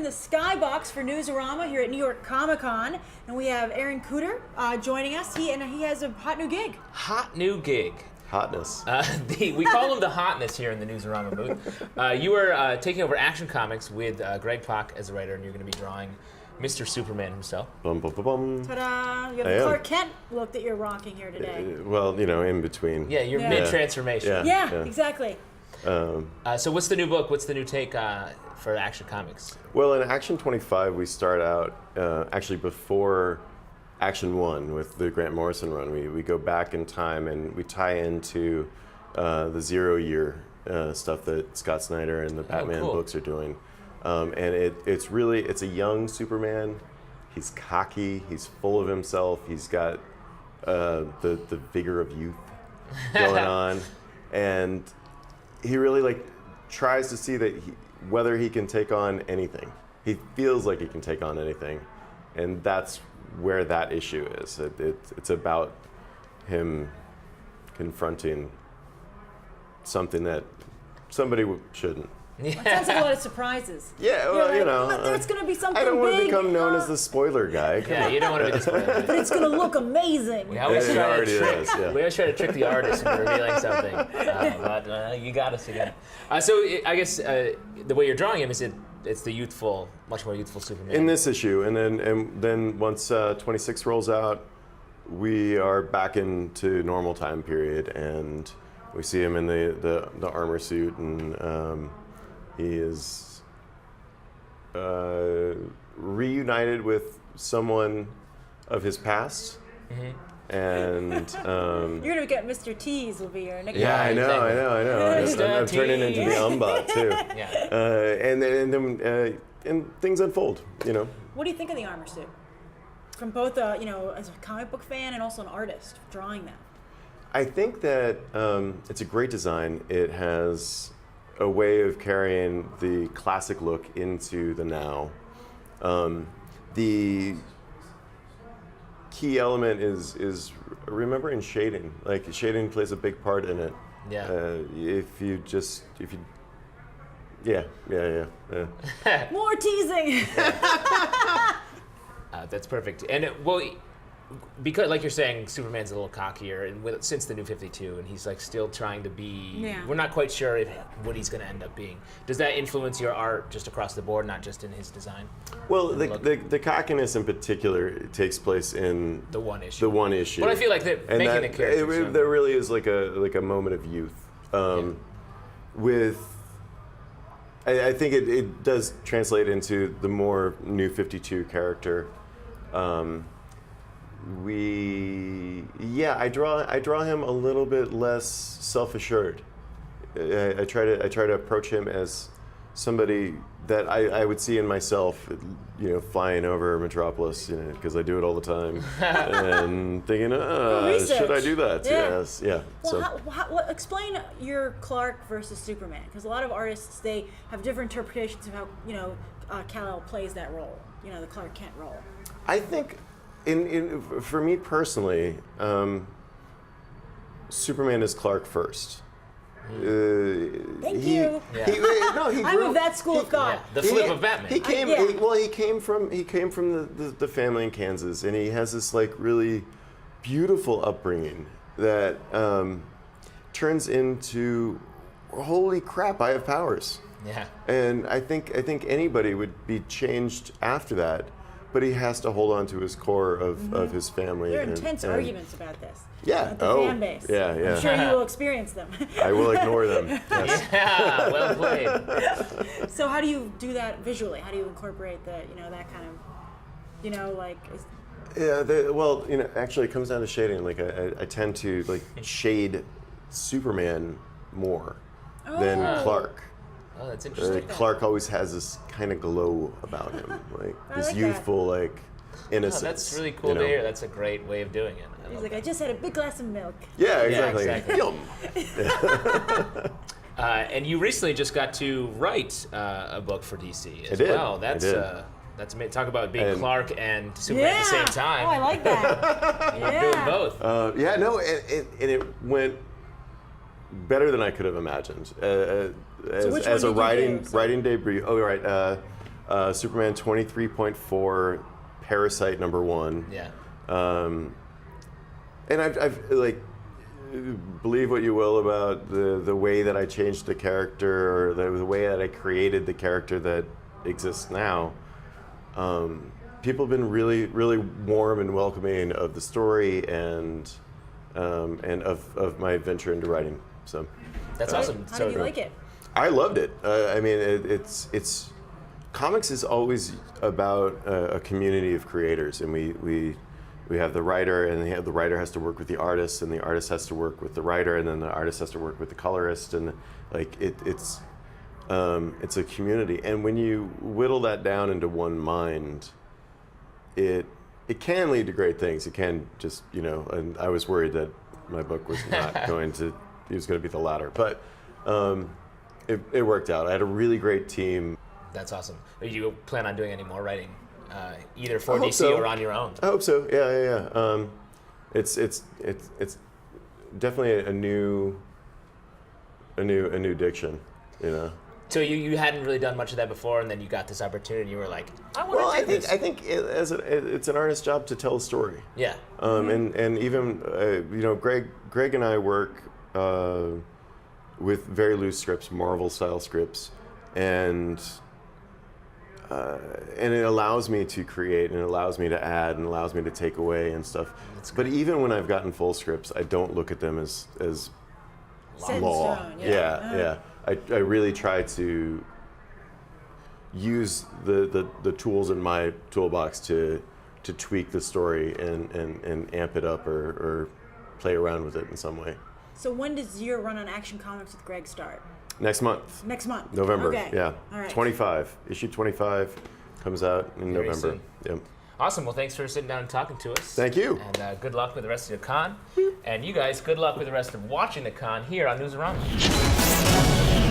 the Skybox for Newsarama here at New York Comic Con, and we have Aaron Kuder joining us. He has a hot new gig. Hot new gig. Hotness. We call him the Hotness here in the Newsarama booth. You are taking over Action Comics with Greg Pak as the writer, and you're going to be drawing Mr. Superman himself. Bum, bum, bum, bum. Ta-da! You have the Clark Kent look that you're rocking here today. Well, in between. Yeah, you're mid-transformation. Yeah, exactly. So what's the new book? What's the new take for Action Comics? Well, in Action 25, we start out actually before Action 1 with the Grant Morrison run. We go back in time and we tie into the 0 year stuff that Scott Snyder and the Batman books are doing. And it's a young Superman. He's cocky, he's full of himself, he's got the vigor of youth going on. And he really tries to see that whether he can take on anything. He feels like he can take on anything. And that's where that issue is. It's about him confronting something that somebody shouldn't. Yeah. It sounds like a lot of surprises. Yeah, well, there's going to be something big. I don't want to become known as the spoiler guy. Yeah, you don't want to be the spoiler. But it's going to look amazing. We always try to trick the artist into revealing something. But you got us again. So I guess the way you're drawing him is it's the youthful, much more youthful Superman. In this issue, and then once 26 rolls out, we are back into normal time period, and we see him in the armor suit, and he is reunited with someone of his past. Mm-hmm. And you're gonna get Mr. T's will be your nickname. Yeah, I know. I'm turning into the Umbot too. Yeah. And things unfold. What do you think of the armor suit? From both as a comic book fan and also an artist drawing that. I think that it's a great design. It has a way of carrying the classic look into the now. The key element is remembering shading. Shading plays a big part in it. Yeah. Yeah. More teasing. That's perfect. And because, like you're saying, Superman's a little cockier, and since the New 52, and he's still trying to be. Yeah. We're not quite sure what he's going to end up being. Does that influence your art just across the board, not just in his design? Well, the cockiness in particular takes place in the one issue. But I feel like that making the character. There really is like a moment of youth. I think it does translate into the more New 52 character. I draw him a little bit less self-assured. I try to approach him as somebody that I would see in myself, flying over Metropolis, because I do it all the time, and thinking, should I do that? Yeah. Yes, yeah. Well, explain your Clark versus Superman, because a lot of artists, they have different interpretations of how Kal-El plays that role, the Clark Kent role. I think, for me personally, Superman is Clark first. Thank you. I'm of that school of thought. The flip of Batman. He came from the family in Kansas, and he has this really beautiful upbringing that turns into, holy crap, I have powers. Yeah. And I think anybody would be changed after that. But he has to hold on to his core of his family. There are intense arguments about this. Yeah. The fan base. Yeah. I'm sure you will experience them. I will ignore them. Yes. Yeah, well played. So how do you do that visually? How do you incorporate that kind of, actually, it comes down to shading. I tend to shade Superman more than Clark. Oh, that's interesting. Clark always has this kind of glow about him, this youthful, innocence. Oh, that's really cool to hear. That's a great way of doing it. He's I just had a big glass of milk. Yeah, exactly. Yum. And you recently just got to write a book for DC as well. That's talk about being Clark and Superman at the same time. Oh, I like that. You're doing both. And it went better than I could have imagined. As a writing debut. Oh, right. Superman 23.4, Parasite #1. Yeah. And I've like, believe what you will about the way that I changed the character, or the way that I created the character that exists now. People have been really, really warm and welcoming of the story and of my adventure into writing. So That's awesome. How did you like it? I loved it. I mean, it's comics is always about a community of creators, and we have the writer, and the writer has to work with the artist, and the artist has to work with the writer, and then the artist has to work with the colorist, and like it's a community. And when you whittle that down into one mind, it can lead to great things. It can just, and I was worried that my book was not going to, it was going to be the latter, but it worked out. I had a really great team. That's awesome. Do you plan on doing any more writing, either for I hope DC so. or on your own? I hope so. Yeah. It's definitely a new diction, So you hadn't really done much of that before, and then you got this opportunity, and you were like, I want Well, to do this. I think it's an artist's job to tell a story. Yeah. And even Greg and I work with very loose scripts, Marvel style scripts, and it allows me to create, and it allows me to add, and allows me to take away and stuff. But even when I've gotten full scripts, I don't look at them as Set in law. stone, Yeah. I really try to use the tools in my toolbox to tweak the story and amp it up or play around with it in some way. So when does your run on Action Comics with Greg start? Next month. Next month. November. Okay. Yeah. All right. 25. Issue 25 comes out in Very November. soon. Yep. Awesome. Well, thanks for sitting down and talking to us. Thank you. And good luck with the rest of your con. And you guys, good luck with the rest of watching the con here on Newsarama.